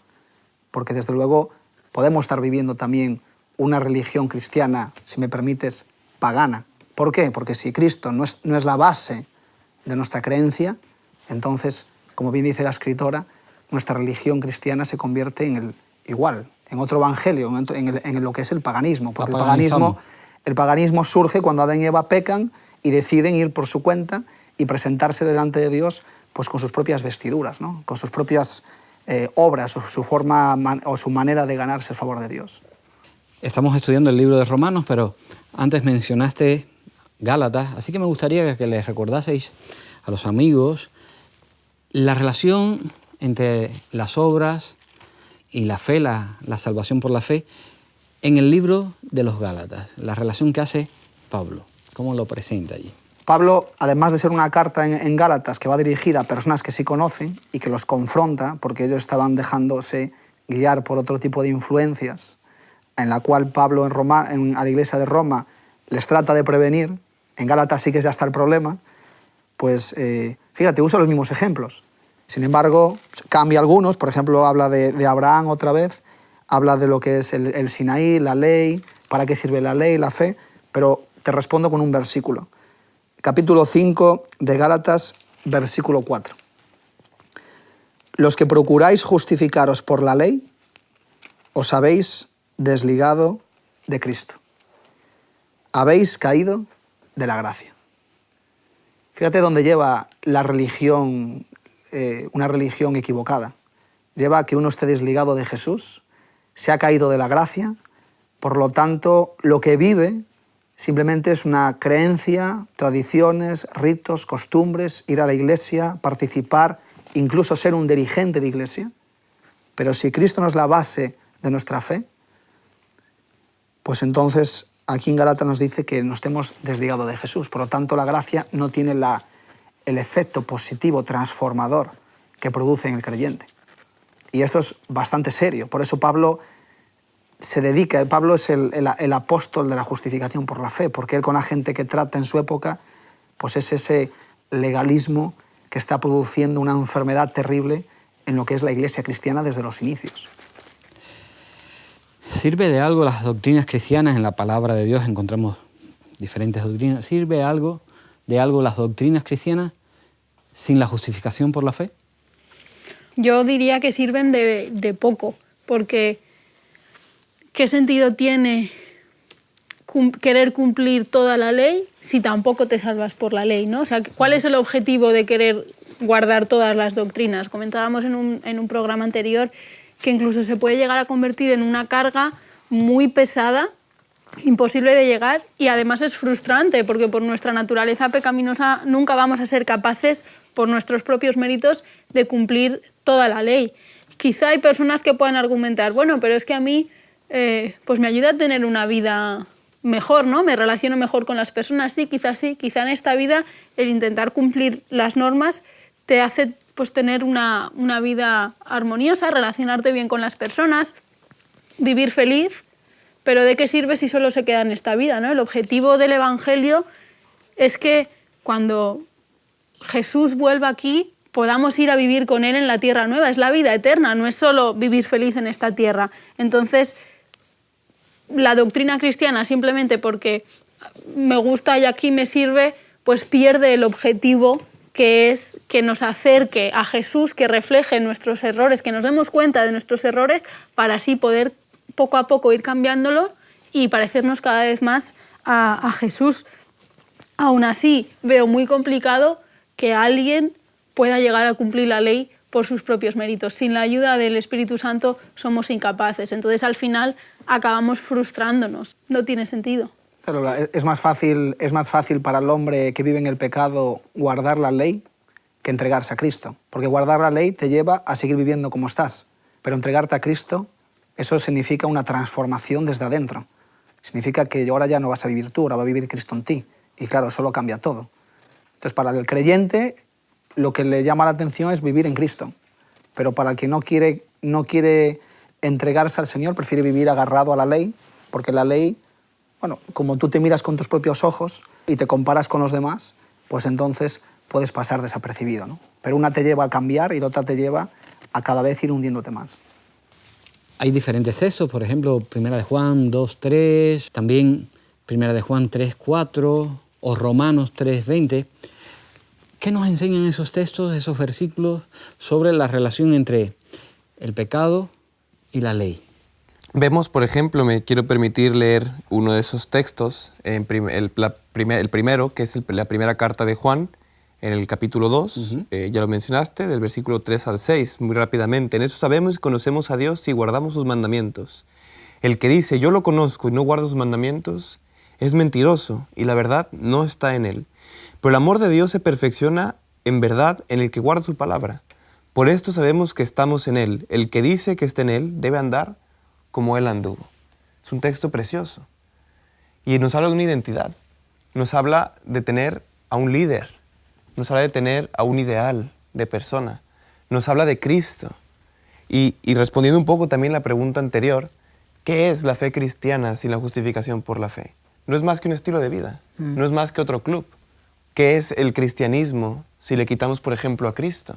Porque desde luego podemos estar viviendo también una religión cristiana, si me permites, pagana. ¿Por qué? Porque si Cristo no es la base de nuestra creencia, entonces, como bien dice la escritora, nuestra religión cristiana se convierte en otro evangelio, en lo que es el paganismo. Porque el paganismo surge cuando Adán y Eva pecan y deciden ir por su cuenta y presentarse delante de Dios pues, con sus propias vestiduras, ¿no? Con sus propias obras o su forma o su manera de ganarse el favor de Dios. Estamos estudiando el libro de Romanos, pero antes mencionaste Gálatas, así que me gustaría que les recordaseis a los amigos la relación entre las obras y la fe, la salvación por la fe, en el libro de los Gálatas, la relación que hace Pablo, cómo lo presenta allí. Pablo, además de ser una carta en Gálatas que va dirigida a personas que sí conocen y que los confronta, porque ellos estaban dejándose guiar por otro tipo de influencias, en la cual Pablo a la iglesia de Roma les trata de prevenir, en Gálatas sí que ya está el problema, pues fíjate, usa los mismos ejemplos. Sin embargo, cambia algunos, por ejemplo, habla de Abraham otra vez, habla de lo que es el Sinaí, la ley, para qué sirve la ley, la fe, pero te respondo con un versículo. Capítulo 5 de Gálatas, versículo 4. Los que procuráis justificaros por la ley, os habéis desligado de Cristo. Habéis caído de la gracia. Fíjate dónde lleva la religión, una religión equivocada. Lleva a que uno esté desligado de Jesús, se ha caído de la gracia, por lo tanto, lo que vive simplemente es una creencia, tradiciones, ritos, costumbres, ir a la iglesia, participar, incluso ser un dirigente de iglesia. Pero si Cristo no es la base de nuestra fe, pues entonces aquí en Gálatas nos dice que nos hemos desligado de Jesús. Por lo tanto, la gracia no tiene el efecto positivo, transformador, que produce en el creyente. Y esto es bastante serio. Por eso Pablo es el apóstol de la justificación por la fe, porque él con la gente que trata en su época, pues es ese legalismo que está produciendo una enfermedad terrible en lo que es la iglesia cristiana desde los inicios. ¿Sirve de algo las doctrinas cristianas? En la palabra de Dios encontramos diferentes doctrinas. ¿Sirve de algo las doctrinas cristianas sin la justificación por la fe? Yo diría que sirven de poco, porque ¿qué sentido tiene querer cumplir toda la ley si tampoco te salvas por la ley, ¿no? O sea, ¿cuál es el objetivo de querer guardar todas las doctrinas? Comentábamos en un programa anterior que incluso se puede llegar a convertir en una carga muy pesada, imposible de llegar, y además es frustrante porque por nuestra naturaleza pecaminosa nunca vamos a ser capaces, por nuestros propios méritos, de cumplir toda la ley. quizá hay personas que puedan argumentar, bueno, pero es que a mí pues me ayuda a tener una vida mejor, ¿no? Me relaciono mejor con las personas. Sí, quizá en esta vida el intentar cumplir las normas te hace pues tener una vida armoniosa, relacionarte bien con las personas, vivir feliz, pero ¿de qué sirve si solo se queda en esta vida, ¿no? El objetivo del Evangelio es que cuando Jesús vuelva aquí podamos ir a vivir con Él en la tierra nueva. Es la vida eterna, no es solo vivir feliz en esta tierra. Entonces, la doctrina cristiana, simplemente porque me gusta y aquí me sirve, pues pierde el objetivo, que es que nos acerque a Jesús, que refleje nuestros errores, que nos demos cuenta de nuestros errores para así poder poco a poco ir cambiándolo y parecernos cada vez más a Jesús. Aún así, veo muy complicado que alguien pueda llegar a cumplir la ley por sus propios méritos. Sin la ayuda del Espíritu Santo somos incapaces. Entonces, al final, acabamos frustrándonos. No tiene sentido. Pero es más fácil para el hombre que vive en el pecado guardar la ley que entregarse a Cristo. Porque guardar la ley te lleva a seguir viviendo como estás. Pero entregarte a Cristo, eso significa una transformación desde adentro. Significa que ahora ya no vas a vivir tú, ahora va a vivir Cristo en ti. Y claro, eso lo cambia todo. Entonces, para el creyente, lo que le llama la atención es vivir en Cristo. Pero para el que no quiere entregarse al Señor, prefiere vivir agarrado a la ley, porque la ley, bueno, como tú te miras con tus propios ojos y te comparas con los demás, pues entonces puedes pasar desapercibido, ¿no? Pero una te lleva a cambiar y la otra te lleva a cada vez ir hundiéndote más. Hay diferentes textos, por ejemplo, 1 de Juan 2:3, también 1 de Juan 3:4 o Romanos 3:20. ¿Qué nos enseñan esos textos, esos versículos sobre la relación entre el pecado y la ley? Vemos, por ejemplo, me quiero permitir leer uno de esos textos, el primero, que es la primera carta de Juan, en el capítulo 2, ya lo mencionaste, del versículo 3 al 6, muy rápidamente. En eso sabemos y conocemos a Dios si guardamos sus mandamientos. El que dice, yo lo conozco y no guarda sus mandamientos, es mentiroso y la verdad no está en él. Pero el amor de Dios se perfecciona en verdad en el que guarda su palabra. Por esto sabemos que estamos en él. El que dice que está en él debe andar como él anduvo. Es un texto precioso. Y nos habla de una identidad. Nos habla de tener a un líder. Nos habla de tener a un ideal de persona. Nos habla de Cristo. Y respondiendo un poco también a la pregunta anterior, ¿qué es la fe cristiana sin la justificación por la fe? No es más que un estilo de vida. No es más que otro club. ¿Qué es el cristianismo si le quitamos, por ejemplo, a Cristo?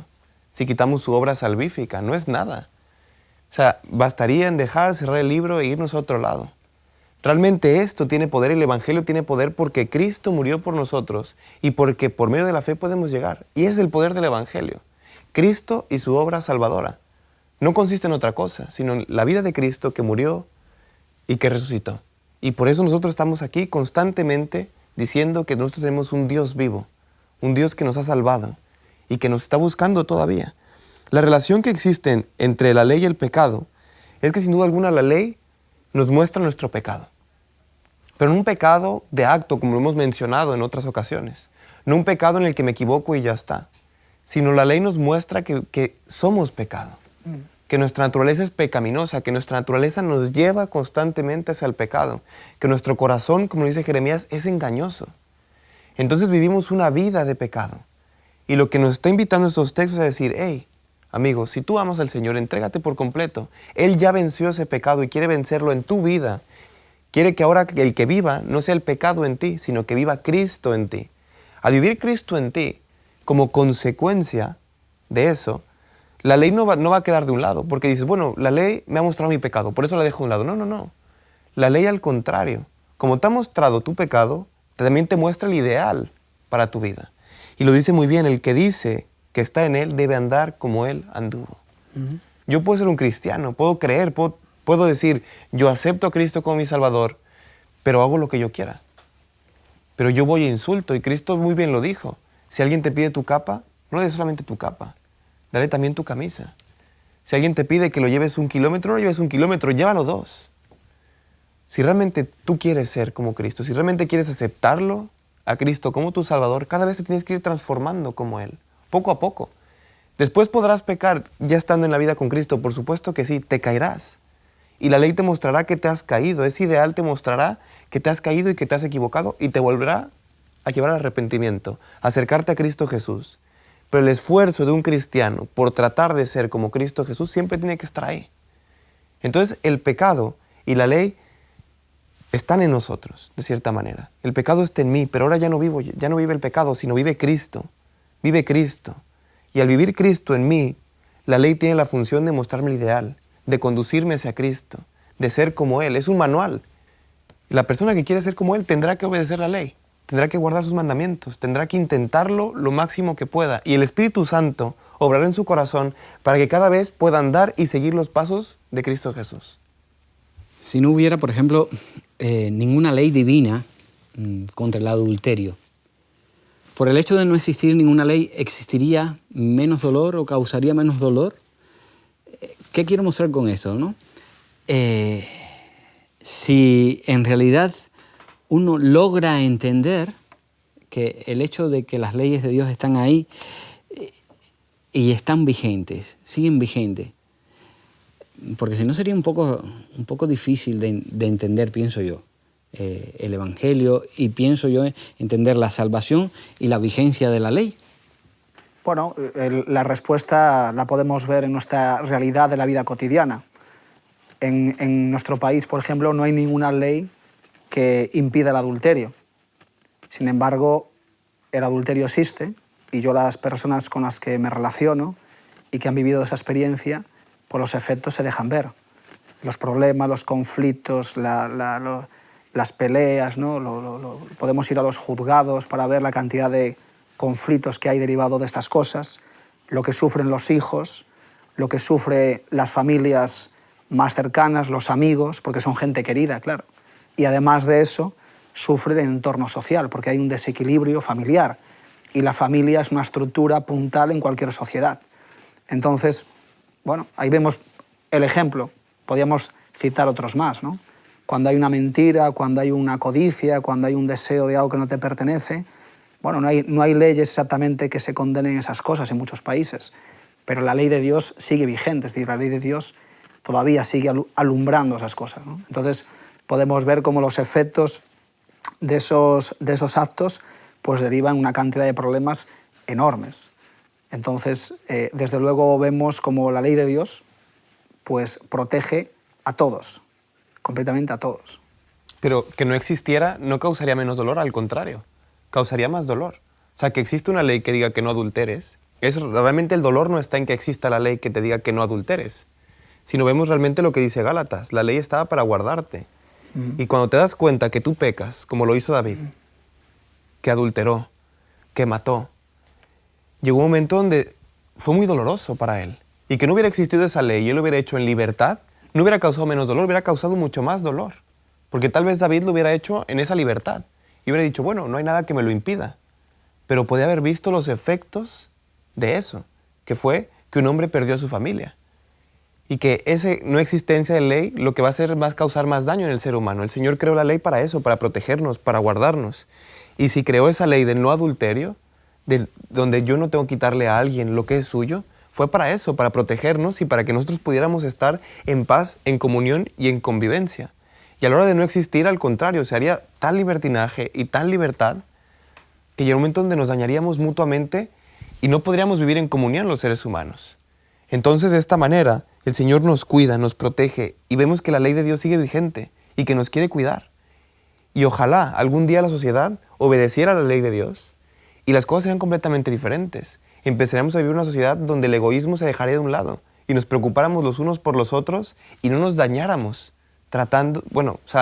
Si quitamos su obra salvífica, no es nada. O sea, bastaría en dejar, cerrar el libro e irnos a otro lado. Realmente esto tiene poder, el Evangelio tiene poder porque Cristo murió por nosotros y porque por medio de la fe podemos llegar. Y es el poder del Evangelio. Cristo y su obra salvadora. No consiste en otra cosa, sino en la vida de Cristo que murió y que resucitó. Y por eso nosotros estamos aquí constantemente diciendo que nosotros tenemos un Dios vivo, un Dios que nos ha salvado y que nos está buscando todavía. La relación que existe entre la ley y el pecado es que sin duda alguna la ley nos muestra nuestro pecado. Pero no un pecado de acto, como lo hemos mencionado en otras ocasiones. No un pecado en el que me equivoco y ya está. Sino la ley nos muestra que somos pecado. Que nuestra naturaleza es pecaminosa, que nuestra naturaleza nos lleva constantemente hacia el pecado. Que nuestro corazón, como dice Jeremías, es engañoso. Entonces vivimos una vida de pecado. Y lo que nos está invitando estos textos es a decir, hey, amigo, si tú amas al Señor, entrégate por completo. Él ya venció ese pecado y quiere vencerlo en tu vida. Quiere que ahora el que viva no sea el pecado en ti, sino que viva Cristo en ti. Al vivir Cristo en ti, como consecuencia de eso, la ley no va a quedar de un lado, porque dices, bueno, la ley me ha mostrado mi pecado, por eso la dejo de un lado. No, no, no. La ley al contrario. Como te ha mostrado tu pecado, también te muestra el ideal para tu vida. Y lo dice muy bien, el que dice que está en él debe andar como él anduvo. Yo puedo ser un cristiano, puedo creer, puedo decir, yo acepto a Cristo como mi Salvador, pero hago lo que yo quiera. Pero yo voy e insulto, y Cristo muy bien lo dijo. Si alguien te pide tu capa, no le des solamente tu capa, dale también tu camisa. Si alguien te pide que lo lleves 1 kilómetro, no lo lleves 1 kilómetro, llévalo 2. Si realmente tú quieres ser como Cristo, si realmente quieres aceptarlo a Cristo como tu Salvador, cada vez te tienes que ir transformando como Él, poco a poco. Después podrás pecar ya estando en la vida con Cristo, por supuesto que sí, te caerás. Y la ley te mostrará que te has caído, ese ideal te mostrará que te has caído y que te has equivocado y te volverá a llevar al arrepentimiento, a acercarte a Cristo Jesús. Pero el esfuerzo de un cristiano por tratar de ser como Cristo Jesús siempre tiene que estar ahí. Entonces el pecado y la ley están en nosotros, de cierta manera. El pecado está en mí, pero ahora ya no vive el pecado, sino vive Cristo. Vive Cristo. Y al vivir Cristo en mí, la ley tiene la función de mostrarme el ideal, de conducirme hacia Cristo, de ser como Él. Es un manual. La persona que quiere ser como Él tendrá que obedecer la ley, tendrá que guardar sus mandamientos, tendrá que intentarlo lo máximo que pueda. Y el Espíritu Santo obrará en su corazón para que cada vez pueda andar y seguir los pasos de Cristo Jesús. Si no hubiera, por ejemplo, ninguna ley divina contra el adulterio, por el hecho de no existir ninguna ley, ¿existiría menos dolor o causaría menos dolor? ¿Qué quiero mostrar con esto, no? Si en realidad uno logra entender que el hecho de que las leyes de Dios están ahí y están vigentes, siguen vigentes, porque si no sería un poco difícil de entender, pienso yo, el Evangelio, y pienso yo entender la salvación y la vigencia de la ley. Bueno, la respuesta la podemos ver en nuestra realidad de la vida cotidiana. En nuestro país, por ejemplo, no hay ninguna ley que impida el adulterio. Sin embargo, el adulterio existe y yo, las personas con las que me relaciono y que han vivido esa experiencia, pues los efectos se dejan ver. Los problemas, los conflictos, las peleas, ¿no? Podemos ir a los juzgados para ver la cantidad de conflictos que hay derivado de estas cosas, lo que sufren los hijos, lo que sufren las familias más cercanas, los amigos, porque son gente querida, claro. Y además de eso, sufre el entorno social, porque hay un desequilibrio familiar. Y la familia es una estructura puntal en cualquier sociedad. Entonces, bueno, ahí vemos el ejemplo. Podríamos citar otros más, ¿no? Cuando hay una mentira, cuando hay una codicia, cuando hay un deseo de algo que no te pertenece, bueno, no hay leyes exactamente que se condenen esas cosas en muchos países, pero la ley de Dios sigue vigente, es decir, la ley de Dios todavía sigue alumbrando esas cosas, ¿no? Entonces podemos ver cómo los efectos de esos actos pues derivan una cantidad de problemas enormes. Entonces, desde luego vemos cómo la ley de Dios pues protege a todos, completamente a todos. Pero que no existiera no causaría menos dolor, al contrario, causaría más dolor. O sea, que existe una ley que diga que no adulteres, realmente el dolor no está en que exista la ley que te diga que no adulteres, sino vemos realmente lo que dice Gálatas, la ley estaba para guardarte. Y cuando te das cuenta que tú pecas, como lo hizo David, que adulteró, que mató, llegó un momento donde fue muy doloroso para él. Y que no hubiera existido esa ley y él lo hubiera hecho en libertad, no hubiera causado menos dolor, hubiera causado mucho más dolor. Porque tal vez David lo hubiera hecho en esa libertad. Y hubiera dicho, bueno, no hay nada que me lo impida. Pero podía haber visto los efectos de eso, que fue que un hombre perdió a su familia. Y que esa no existencia de ley lo que va a hacer es causar más daño en el ser humano. El Señor creó la ley para eso, para protegernos, para guardarnos. Y si creó esa ley del no adulterio, donde yo no tengo que quitarle a alguien lo que es suyo, fue para eso, para protegernos y para que nosotros pudiéramos estar en paz, en comunión y en convivencia. Y a la hora de no existir, al contrario, se haría tal libertinaje y tal libertad que llega un momento donde nos dañaríamos mutuamente y no podríamos vivir en comunión los seres humanos. Entonces, de esta manera, el Señor nos cuida, nos protege y vemos que la ley de Dios sigue vigente y que nos quiere cuidar. Y ojalá algún día la sociedad obedeciera a la ley de Dios y las cosas serían completamente diferentes. Empezaremos a vivir una sociedad donde el egoísmo se dejaría de un lado y nos preocupáramos los unos por los otros y no nos dañáramos tratando,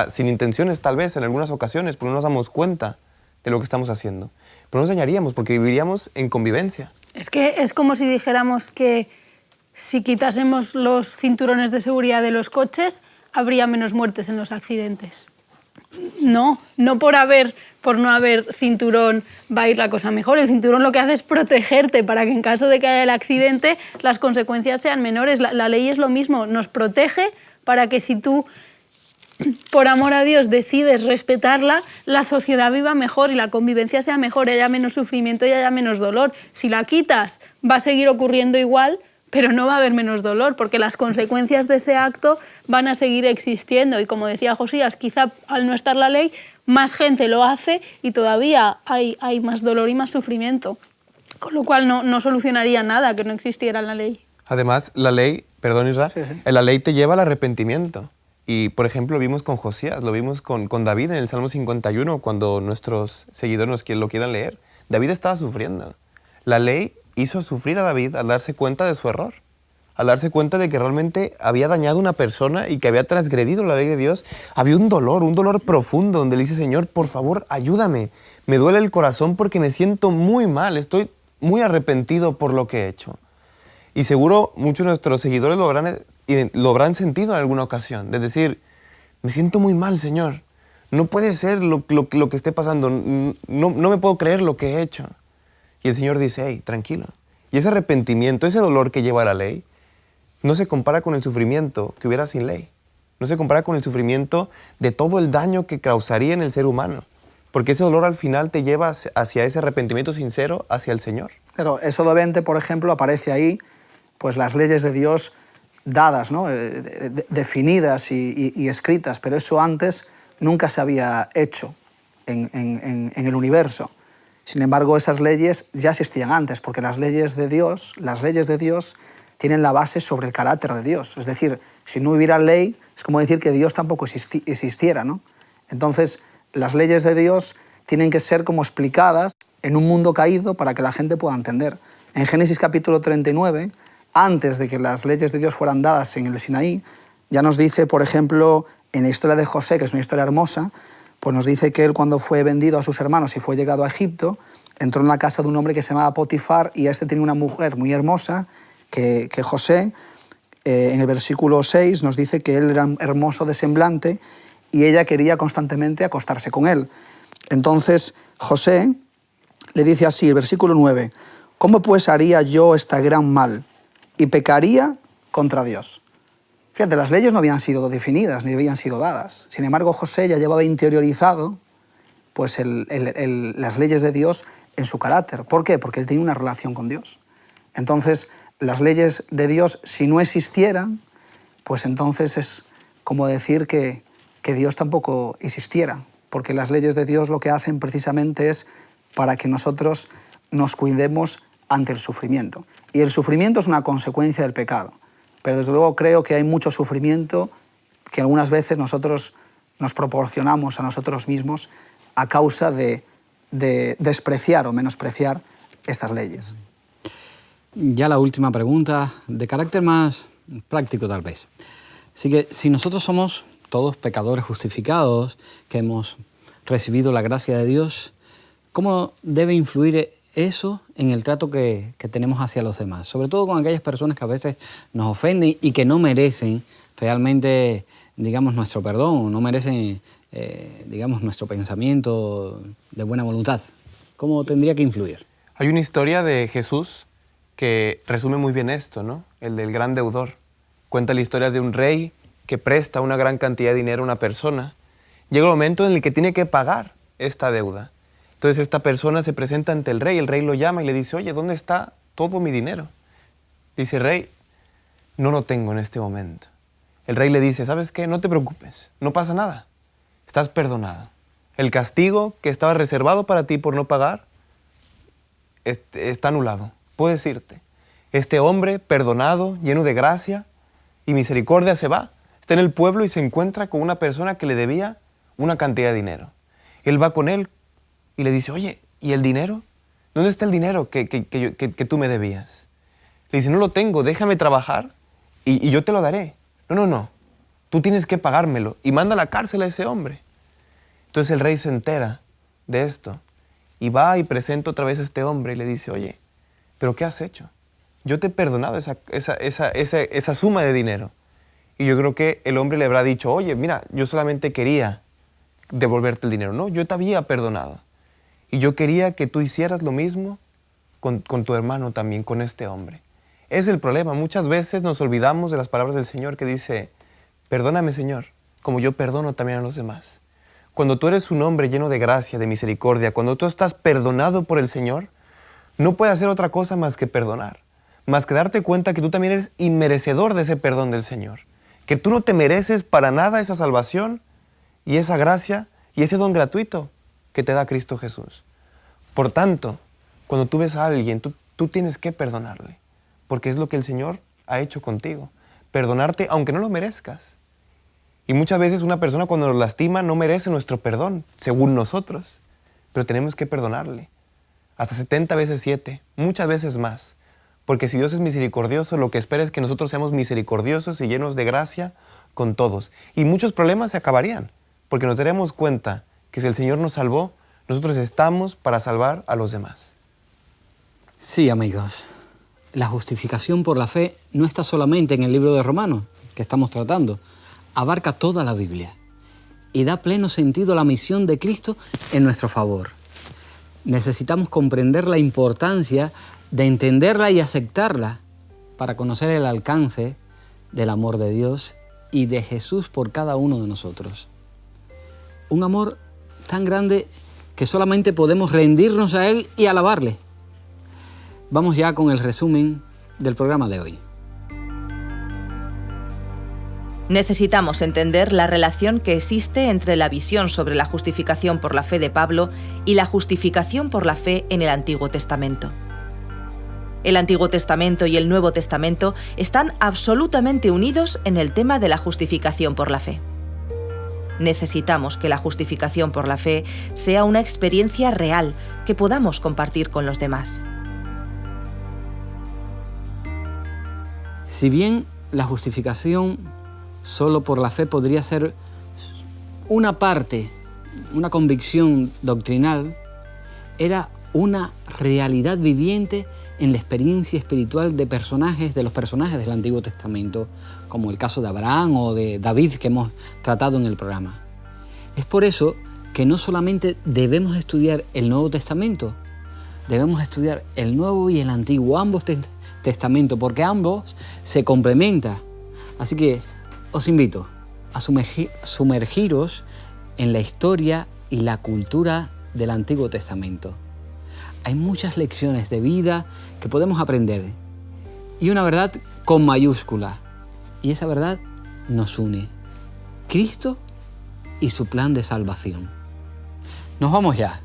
sin intenciones tal vez en algunas ocasiones, porque no nos damos cuenta de lo que estamos haciendo. Pero nos dañaríamos porque viviríamos en convivencia. Es que es como si dijéramos que si quitásemos los cinturones de seguridad de los coches, habría menos muertes en los accidentes. No por no haber cinturón va a ir la cosa mejor. El cinturón lo que hace es protegerte para que en caso de que haya el accidente las consecuencias sean menores. La ley es lo mismo, nos protege para que si tú por amor a Dios decides respetarla, la sociedad viva mejor y la convivencia sea mejor, haya menos sufrimiento y haya menos dolor. Si la quitas, va a seguir ocurriendo igual, pero no va a haber menos dolor, porque las consecuencias de ese acto van a seguir existiendo. Y como decía Josías, quizá al no estar la ley, más gente lo hace y todavía hay más dolor y más sufrimiento. Con lo cual no solucionaría nada que no existiera la ley. Además, la ley, perdón Isra, Sí, sí. la ley te lleva al arrepentimiento. Y, por ejemplo, lo vimos con Josías, lo vimos con David en el Salmo 51, cuando nuestros seguidores lo quieran leer. David estaba sufriendo. La ley hizo sufrir a David al darse cuenta de su error, al darse cuenta de que realmente había dañado a una persona y que había transgredido la ley de Dios. Había un dolor profundo, donde le dice, Señor, por favor, ayúdame. Me duele el corazón porque me siento muy mal, estoy muy arrepentido por lo que he hecho. Y seguro muchos de nuestros seguidores lo habrán sentido en alguna ocasión, de decir, me siento muy mal, Señor, no puede ser lo que esté pasando, no me puedo creer lo que he hecho. Y el Señor dice, hey, tranquilo. Y ese arrepentimiento, ese dolor que lleva la ley, no se compara con el sufrimiento que hubiera sin ley. No se compara con el sufrimiento de todo el daño que causaría en el ser humano. Porque ese dolor al final te lleva hacia ese arrepentimiento sincero hacia el Señor. Pero Éxodo 20, por ejemplo, aparece ahí pues las leyes de Dios dadas, ¿no? Definidas y escritas, pero eso antes nunca se había hecho en el universo. Sin embargo, esas leyes ya existían antes, porque las leyes de Dios tienen la base sobre el carácter de Dios. Es decir, si no hubiera ley, es como decir que Dios tampoco existiera, ¿no? Entonces, las leyes de Dios tienen que ser como explicadas en un mundo caído para que la gente pueda entender. En Génesis capítulo 39, antes de que las leyes de Dios fueran dadas en el Sinaí, ya nos dice, por ejemplo, en la historia de José, que es una historia hermosa, pues nos dice que él cuando fue vendido a sus hermanos y fue llegado a Egipto, entró en la casa de un hombre que se llamaba Potifar y este tenía una mujer muy hermosa, que José, en el versículo 6, nos dice que él era hermoso de semblante y ella quería constantemente acostarse con él. Entonces José le dice así, el versículo 9, ¿cómo pues haría yo este gran mal y pecaría contra Dios? Fíjate, las leyes no habían sido definidas ni habían sido dadas. Sin embargo, José ya llevaba interiorizado pues, las leyes de Dios en su carácter. ¿Por qué? Porque él tenía una relación con Dios. Entonces, las leyes de Dios, si no existieran, pues entonces es como decir que Dios tampoco existiera. Porque las leyes de Dios lo que hacen precisamente es para que nosotros nos cuidemos ante el sufrimiento. Y el sufrimiento es una consecuencia del pecado. Pero desde luego creo que hay mucho sufrimiento que algunas veces nosotros nos proporcionamos a nosotros mismos a causa de despreciar o menospreciar estas leyes. Ya la última pregunta, de carácter más práctico tal vez. Así que si nosotros somos todos pecadores justificados, que hemos recibido la gracia de Dios, ¿cómo debe influir eso en el trato que tenemos hacia los demás? Sobre todo con aquellas personas que a veces nos ofenden y que no merecen realmente, digamos, nuestro perdón, no merecen, digamos, nuestro pensamiento de buena voluntad. ¿Cómo tendría que influir? Hay una historia de Jesús que resume muy bien esto, ¿no? El del gran deudor. Cuenta la historia de un rey que presta una gran cantidad de dinero a una persona. Llega el momento en el que tiene que pagar esta deuda. Entonces esta persona se presenta ante el rey lo llama y le dice, oye, ¿dónde está todo mi dinero? Dice, rey, no lo tengo en este momento. El rey le dice, ¿sabes qué? No te preocupes, no pasa nada, estás perdonado. El castigo que estaba reservado para ti por no pagar está anulado. Puedes irte. Este hombre perdonado, lleno de gracia y misericordia se va. Está en el pueblo y se encuentra con una persona que le debía una cantidad de dinero. Él va con él y le dice, oye, ¿y el dinero? ¿Dónde está el dinero que tú me debías? Le dice, no lo tengo, déjame trabajar y yo te lo daré. No, tú tienes que pagármelo. Y manda a la cárcel a ese hombre. Entonces el rey se entera de esto y va y presenta otra vez a este hombre y le dice, oye, ¿pero qué has hecho? Yo te he perdonado esa suma de dinero. Y yo creo que el hombre le habrá dicho, oye, mira, yo solamente quería devolverte el dinero. No, yo te había perdonado. Y yo quería que tú hicieras lo mismo con tu hermano también, con este hombre. Es el problema. Muchas veces nos olvidamos de las palabras del Señor que dice, perdóname, Señor, como yo perdono también a los demás. Cuando tú eres un hombre lleno de gracia, de misericordia, cuando tú estás perdonado por el Señor, no puedes hacer otra cosa más que perdonar, más que darte cuenta que tú también eres inmerecedor de ese perdón del Señor, que tú no te mereces para nada esa salvación y esa gracia y ese don gratuito que te da Cristo Jesús. Por tanto, cuando tú ves a alguien, tú tienes que perdonarle, porque es lo que el Señor ha hecho contigo, perdonarte aunque no lo merezcas. Y muchas veces una persona cuando nos lastima no merece nuestro perdón, según nosotros, pero tenemos que perdonarle. Hasta 70 veces 7, muchas veces más. Porque si Dios es misericordioso, lo que espera es que nosotros seamos misericordiosos y llenos de gracia con todos. Y muchos problemas se acabarían, porque nos daremos cuenta que si el Señor nos salvó, nosotros estamos para salvar a los demás. Sí, amigos. La justificación por la fe no está solamente en el libro de Romanos, que estamos tratando. Abarca toda la Biblia y da pleno sentido a la misión de Cristo en nuestro favor. Necesitamos comprender la importancia de entenderla y aceptarla para conocer el alcance del amor de Dios y de Jesús por cada uno de nosotros. Un amor tan grande que solamente podemos rendirnos a Él y alabarle. Vamos ya con el resumen del programa de hoy. Necesitamos entender la relación que existe entre la visión sobre la justificación por la fe de Pablo y la justificación por la fe en el Antiguo Testamento. El Antiguo Testamento y el Nuevo Testamento están absolutamente unidos en el tema de la justificación por la fe. Necesitamos que la justificación por la fe sea una experiencia real que podamos compartir con los demás. Si bien la justificación solo por la fe podría ser una parte, una convicción doctrinal, era una realidad viviente en la experiencia espiritual de los personajes del Antiguo Testamento, como el caso de Abraham o de David que hemos tratado en el programa. Es por eso que no solamente debemos estudiar el Nuevo Testamento, debemos estudiar el Nuevo y el Antiguo, ambos testamentos, porque ambos se complementan. Así que os invito a sumergiros en la historia y la cultura del Antiguo Testamento. Hay muchas lecciones de vida que podemos aprender y una verdad con mayúscula. Y esa verdad nos une. Cristo y su plan de salvación. Nos vamos ya.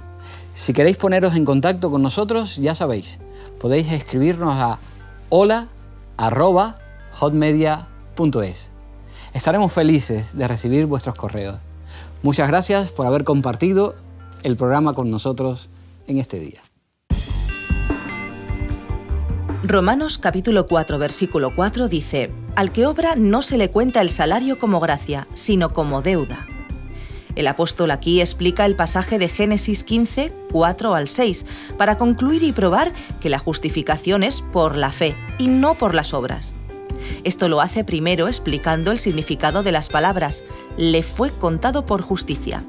Si queréis poneros en contacto con nosotros, ya sabéis, podéis escribirnos a hola@hotmedia.es. Estaremos felices de recibir vuestros correos. Muchas gracias por haber compartido el programa con nosotros en este día. Romanos capítulo 4, versículo 4 dice: «Al que obra no se le cuenta el salario como gracia, sino como deuda». El apóstol aquí explica el pasaje de Génesis 15, 4 al 6, para concluir y probar que la justificación es por la fe y no por las obras. Esto lo hace primero explicando el significado de las palabras «le fue contado por justicia».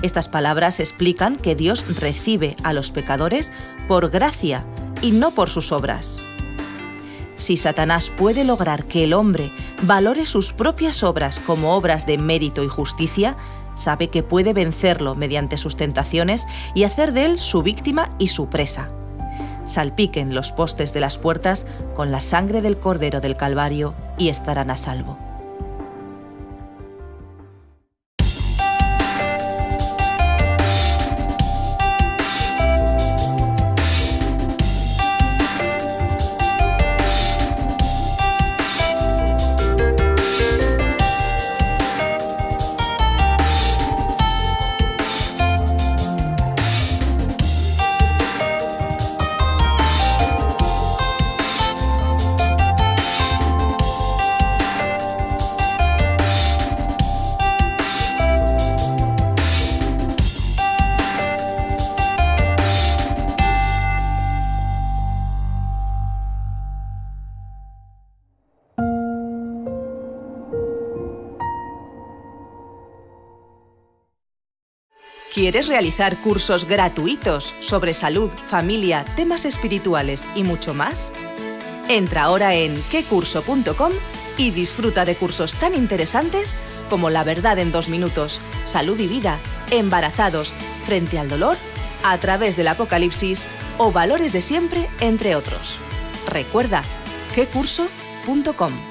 Estas palabras explican que Dios recibe a los pecadores por gracia y no por sus obras. Si Satanás puede lograr que el hombre valore sus propias obras como obras de mérito y justicia, sabe que puede vencerlo mediante sus tentaciones y hacer de él su víctima y su presa. Salpiquen los postes de las puertas con la sangre del Cordero del Calvario y estarán a salvo. ¿Quieres realizar cursos gratuitos sobre salud, familia, temas espirituales y mucho más? Entra ahora en quecurso.com y disfruta de cursos tan interesantes como La verdad en 2 minutos, Salud y vida, Embarazados, Frente al dolor, A través del Apocalipsis o Valores de siempre, entre otros. Recuerda, quecurso.com.